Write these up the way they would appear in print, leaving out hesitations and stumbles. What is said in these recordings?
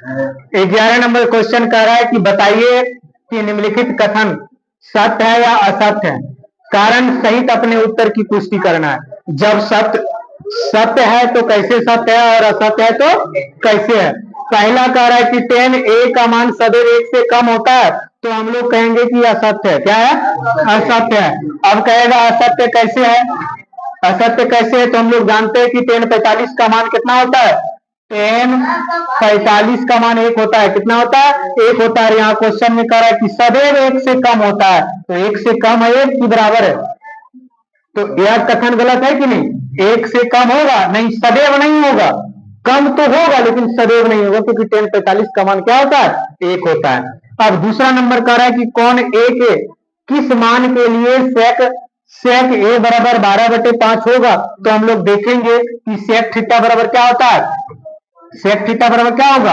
11 number question कह रहा है कि बताइए कि निम्नलिखित कथन सत्य है या असत्य है। कारण सहित अपने उत्तर की पुष्टि करना है। जब सत्य सत्य है तो कैसे सत्य है और असत्य है तो कैसे है। पहला कह रहा है कि 10 a का मान सदैव 1 से कम होता है, तो हम लोग कहेंगे कि असत्य है। क्या है? असत्य है। अब कहेगा असत्य कैसे है, असत्य कैसे है, तो हम लोग जानते हैं कि 10 45 का मान कितना होता है, 10 45 का मान 1 होता है। कितना होता है? 1 होता है। यहाँ क्वेश्चन में कह रहा है कि सदैव 1 से कम होता है, तो 1 से कम है 1 की बराबर है, तो यह कथन गलत है कि नहीं। 1 से कम होगा नहीं, सदैव नहीं होगा, कम तो होगा लेकिन सदैव नहीं होगा, क्योंकि 10 45 का मान क्या होता है, 1 होता है। अब दूसरा नंबर कह रहा है कि कौन a के किस मान के लिए सेक a बराबर 12/5 होगा, तो हम लोग देखेंगे कि सेक थीटा बराबर क्या होता है, सेक थीटा बराबर क्या होगा,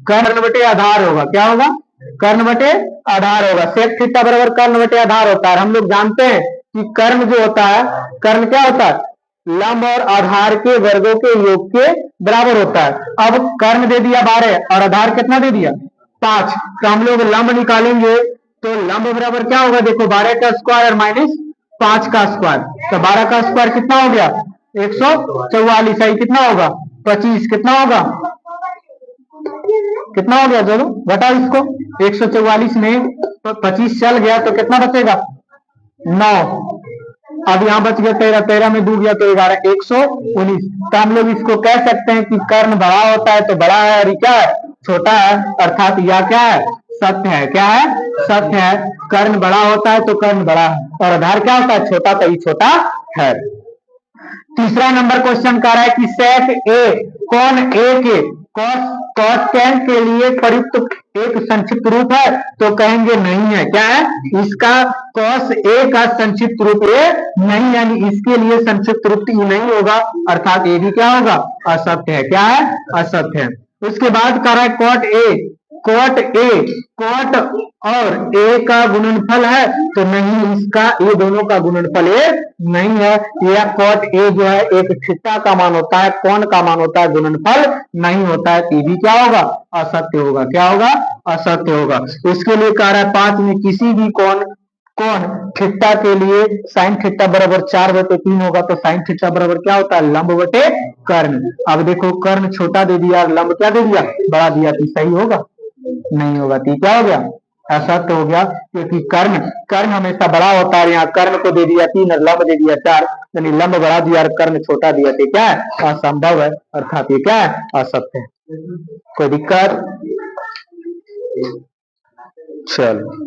कर्ण बटे आधार होगा। क्या होगा? कर्ण बटे आधार होगा। सेक थीटा बराबर कर्ण बटे आधार होता है। हम लोग जानते हैं कि कर्ण जो होता है, कर्ण क्या होता है, लंब और आधार के वर्गों के योग के बराबर होता है। अब कर्ण दे दिया 12 और आधार कितना दे दिया 5, तो हम लोग लंब निकालेंगे, तो लंब बराबर क्या होगा, देखो 12 का स्क्वायर माइनस 5 का स्क्वायर, तो 12 का स्क्वायर कितना हो गया 144, आई कितना होगा 25, कितना होगा, कितना हो गया, चलो घटा इसको, 144 में तो 25 चल गया तो कितना बचेगा 9। अब यहाँ बच गया 13, 13 में 2 गया तो 11, 119। तो हम लोग इसको कह सकते हैं कि कर्ण बड़ा होता है तो बड़ा है, और क्या है, छोटा है, अर्थात यह क्या है, सत्य है। क्या है? सत्य है। कर्ण बड़ा होता है तो कर्ण बड़ा है, और आधार क्या होता है, छोटा, तो ये छोटा है। तीसरा नंबर क्वेश्चन कह रहा है कि सेक ए कौन ए के कॉस के लिए प्रयुक्त एक संक्षिप्त रूप है, तो कहेंगे नहीं है। क्या है? इसका कॉस ए का संक्षिप्त रूप ए नहीं, यानी इसके लिए संक्षिप्त रूप ई नहीं होगा, अर्थात ये भी क्या होगा, असत्य है। क्या है? असत्य है। उसके बाद कह रहा है कॉट ए कॉट और ए का गुणनफल है, तो नहीं, इसका ये दोनों का गुणनफल ए नहीं है। यह कॉट ए जो है एक थीटा का मान होता है, कौन का मान होता है, गुणनफल नहीं होता है, ये भी क्या होगा, असत्य होगा। क्या होगा? असत्य होगा। इसके लिए कह रहा है 5 में किसी भी कौन थीटा के लिए साइन थीटा बराबर 4/3 होगा, तो साइन थीटा बराबर क्या होता है, लंब बटे कर्ण। अब देखो कर्ण छोटा दे दिया, लंब क्या दे दिया, बड़ा दिया, तो सही होगा, नहीं होगा, तो क्या हो गया, असत्य हो गया, क्योंकि कर्ण हमेशा बड़ा होता है। यहाँ कर्ण को दे दिया 3 और लंब दे दिया 4, यानी लंब बड़ा दिया और कर्ण छोटा दिया, तो क्या है, असंभव है, अर्थात ये क्या है, असत्य है। कोई दिक्कत? चलो।